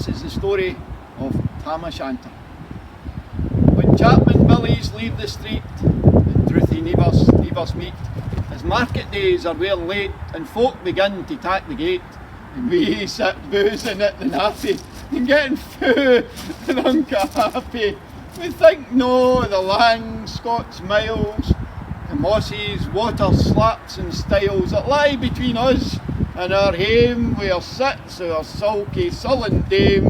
This is the story of Tam O'Shanter. When Chapman Billies leave the street and truthy neighbours meet, as market days are wearing late and folk begin to tack the gate, and we sit boozing at the nappy and getting fou and unca-happy. We think no the lang Scots miles, the mosses, water slaps and stiles that lie between us and our hame, where sits our sulky sullen dame,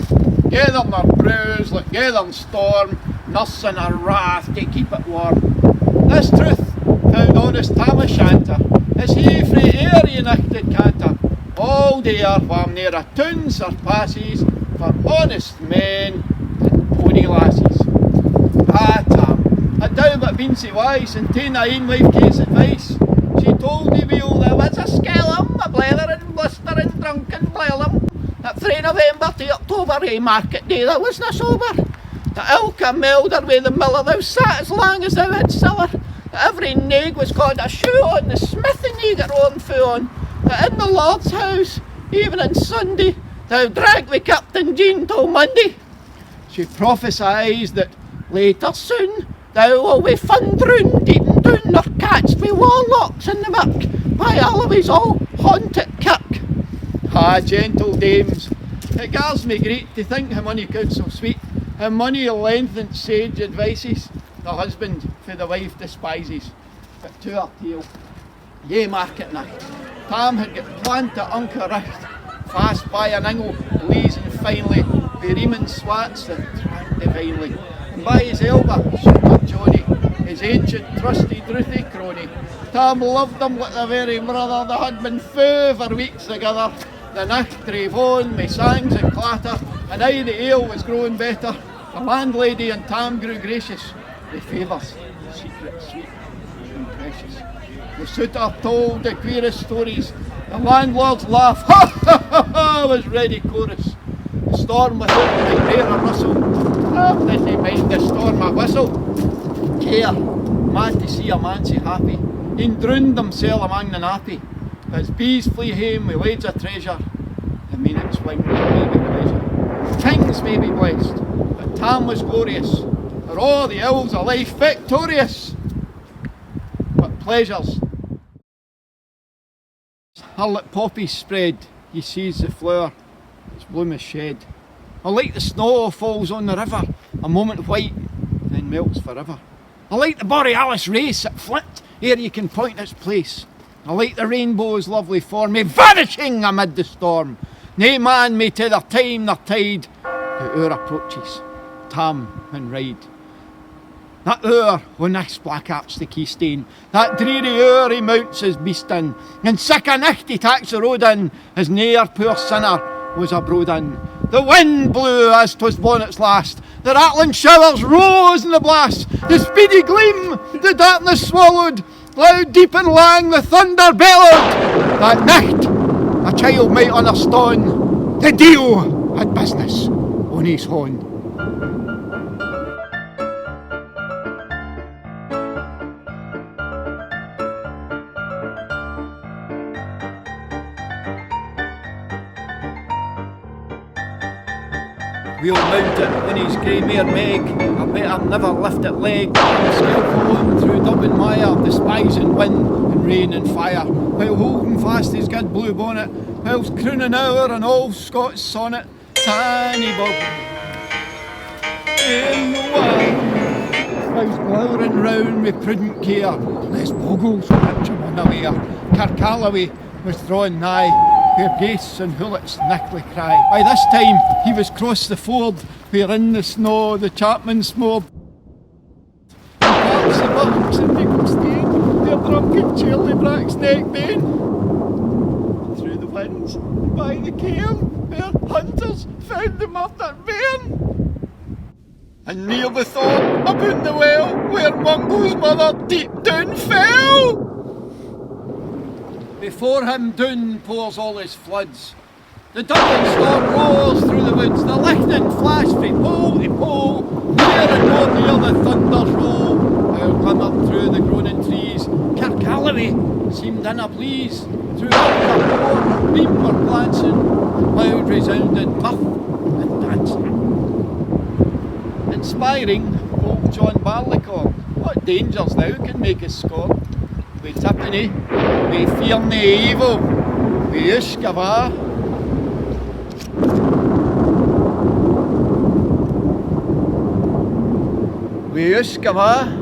gathering our brews like gathering storm, nursing her wrath to keep it warm. This truth found honest Tam O'Shanter, as he frae air united canter, all dare wham near a tune surpasses for honest men and pony lasses. Ah, Tam, I doubt but been so wise and ta'en a ain life case advice. She told me weel there was a skellum, a blethering, blustering, drunken blellum, that frae November to October ae market day that wasna sober. That ilka melder wi the miller thou sat as long as thou had siller. That every naig was called a shoe on, the smith and ye got on fu on. That in the Lord's house, even on Sunday, thou drank wi Captain Jean till Monday. She prophesied that later soon thou will be fundroon, deep down, or catched wi warlocks in the muck by Alloway's all haunted kirk. Ah, gentle dames, it gars me great to think how many counsel sweet, how many lengthened sage advices the husband for the wife despises. But to our tale, yea market night, Tam had got planned to unca richt, fast by an ingle, blazing finely, wi' reaming swats that drank divinely. And by his elbow stood Johnny, his ancient trusty druthy crony. Tam loved him like the very brother, they had been fou for weeks together. The nicht drave on, me sangs and clatter, and aye the ale was growing better. The landlady and Tam grew gracious, the favours, secret, sweet and precious. The suitor told the queerest stories, the landlord's laugh, ha ha ha ha, was ready chorus. The storm without might bear a rustle, Tam didn't mind the storm a whistle. Care, mad to see a man so happy, he'd drowned himself among the nappy. As bees flee hame with loads of treasure, the minutes winged away with pleasure. Kings may be blessed, but Tam was glorious, for all the ills of life victorious. But pleasures, her like poppies spread, ye sees the flower, its bloom is shed. Or like the snow falls on the river, a moment white, then melts forever. Or like the borealis race at Flint, ere ye can point its place. I like the rainbow's lovely form, me vanishing amid the storm. Nae man may tether time nor tide, the hour approaches, Tam and ride. That hour when this black arts the keystane, that dreary hour he mounts his beast in, and sick a nicht he tacks the road in, as ne'er poor sinner was abroad in. The wind blew as 'twas bonnet's last, the rattling showers rose in the blast, the speedy gleam the darkness swallowed, loud, deep and lang the thunder bellowed. That night a child might understand the deil had business on his horn. We'll mount it in his grey mare Meg, I better never lift it leg, and skilful on through dub and mire, despising wind and rain and fire, while holding fast his good blue bonnet, whilst crooning our and all Scots sonnet, Tanny Bob in the wild, whilst glowering round with prudent care, lest bogles catch him unaware. Kirk Alloway was drawing nigh, where ghasts and hullets nickly cry. By this time he was crossed the ford, where in the snow the chapmen smored. And parts the bucks and people stain, their drunken Charlie Brack's neck bane. And through the winds, and by the cairn, where hunters found the murdered bairn. And near the thorn, about the well, where Mungle's mother deep down fell. Before him down pours all his floods. The Dublin storm roars through the woods, the lightning flash from pole to pole, near and more near the thunders roll, while glimmered through the groaning trees, Kirk Alloway seemed in a breeze. Through the moor, beam were glancing, loud resounded muff and dancing. Inspiring old John Barleycorn. What dangers thou can make us scorn? We tippany, we fear nae evil, we uskava. We uskava.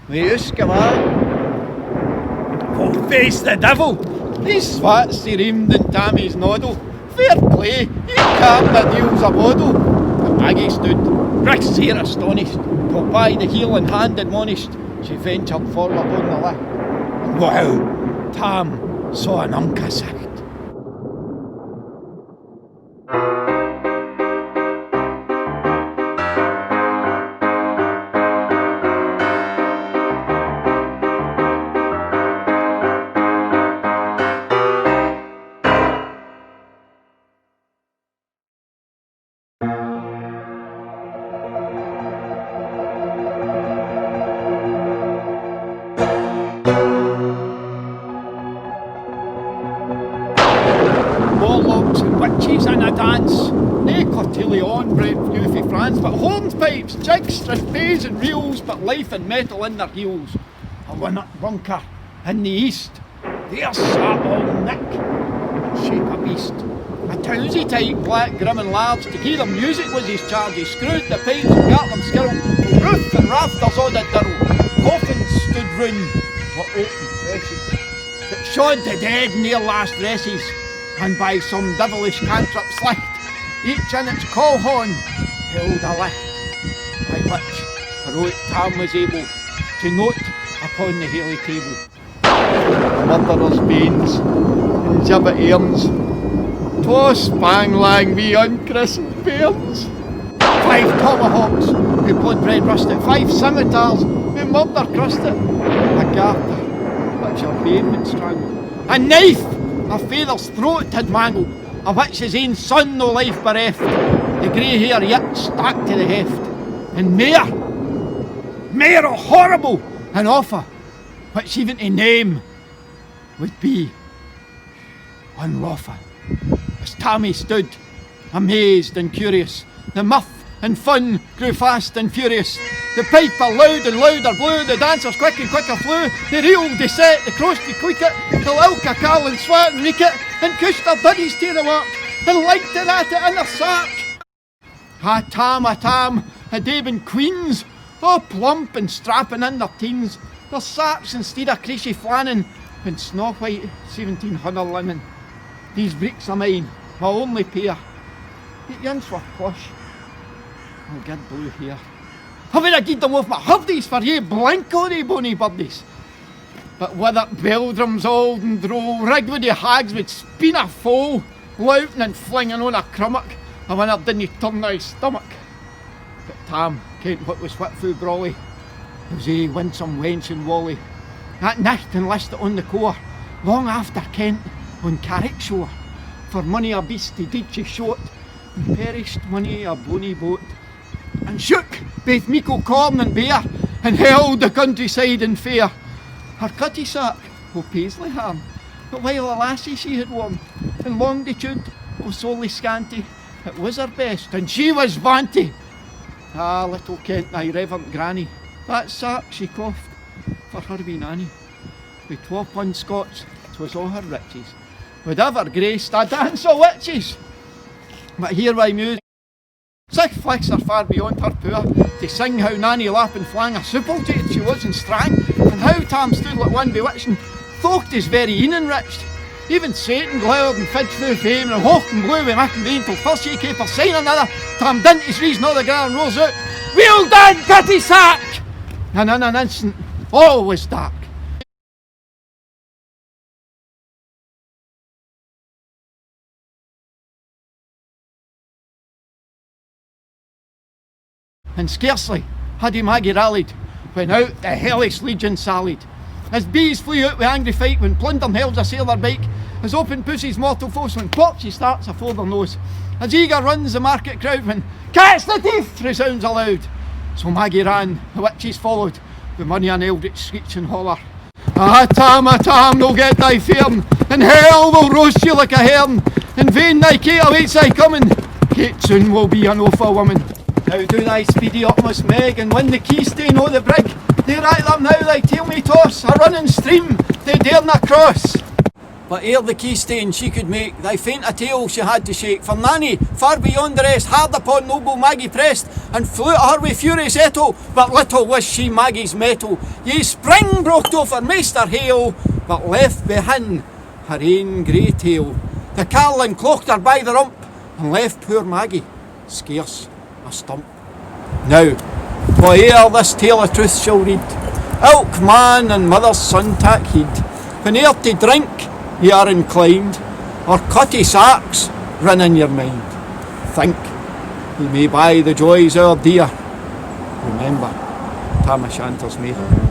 We uskava. Oh, face the devil! These swats he reamed in Tammy's noddle. Fair play, he carved the deals a model. But Maggie stood, Kris here astonished, till by the heel and hand admonished, she ventured forward on the lift. And wow, Tam saw an unca sight. Warlocks and witches in a dance, nae cotillion bred new fae France, but hornpipes, jigs, trapeze and reels, but life and metal in their heels. A one-up bunker in the east, there sat old Nick, in shape a beast. A towsy type, black, grim and large, to hear the music was his charge. He screwed the pipes and got them skirl, roof and rafters all the dirl. Coffins stood round with open presses, that shod the dead near last dresses, and by some devilish cantrip slicht, each in its call horn held a licht, by which heroic Tam was able to note upon the Haley table murderers' banes and gibbet airns, twa spang lang wee unchristened bairns, 5 tomahawks who blood red rusted, 5 scimitars who murder crusted, a garter which a babe had strangled, a knife a father's throat had mangled, of which his ain son no life bereft, the grey hair yet stuck to the heft, and mair horrible an offer, which even to name would be unlawful. As Tammy stood, amazed and curious, the mirth and fun grew fast and furious. The piper loud and louder blew, the dancers quick and quicker flew, they reeled, they set, they crossed, they click it, till Ilka, Carl and Swat and Reek it, and cushed their duddies to the work, and liked it at it in their sack. A Tam, had they been queens, oh plump and strapping in their teens, their sacks instead of creasy flannin, and snow white 1700 linen. These breeks are mine, my only pair, yet yon's were plush, I'll get blue here. I would have gied them off my hurdies for ye blink o' they bonny birdies. But with it beldrums old and droll, rigged with the hags with speen a foal, louting and flinging on a crummock, a winner didn't turn out his stomach. But Tam kent what was what fu brawly, it was a winsome wench and wally. That night enlisted on the core, long after Kent on Carrick shore, for money a beast he did she short, and perished money a bonny boat, and shook baith meikle corn and bear, and held the countryside in fear. Her cutty sack o' paisley harm, but while a lassie she had worn, in longitude o' solely scanty, it was her best, and she was vanty. Ah, little kent thy reverent granny, that sack she coughed for her wee nanny. With 12 pund Scots, 'twas all her riches, would ever graced a dance o' witches. But here I muse, sic flicks are far beyond her power, to sing how Nanny lap and flang a suppletate she was and strang, and how Tam stood like one bewitching, thocht his very een enriched. Even Satan glowered and fidged through fame, and hawk and blew with Mick and Vain, till first ye caper sign another, Tam didn't his reason o' the ground rose out, "Weel done, cutty sack!" And in an instant, all was dark. And scarcely had he Maggie rallied, when out the hellish legion sallied. As bees flew out with angry fight, when plundering hells assail their bike, as open pussy's mortal foes, when pop she starts afore their nose, as eager runs the market crowd, when "Catch the thief!" resounds aloud. So Maggie ran, the witches followed, the money on Eldritch screech and holler. Ah Tam, no get thy fearn, and hell will roast you like a hern. In vain thy Kate awaits thy coming, Kate soon will be an awful woman. Now do thy speedy utmost, Meg, and win the keystane o' the brig. They right them now thy tail may toss, a running stream they dare na cross. But ere the keystane she could make, thy faint a tail she had to shake. For Nanny, far beyond the rest, hard upon noble Maggie pressed, and flew at her with fury settle. But little wist she Maggie's mettle. Ye spring broke off her maester hail, but left behind her ain grey tail. The carlin clocked her by the rump, and left poor Maggie scarce a stump. Now, whate'er this tale of truth shall read, ilk man and mother's son tak heed. Whene'er to drink ye are inclined, or cutty sarks run in your mind, think ye may buy the joys o'er dear. Remember Tam O'Shanter's mate.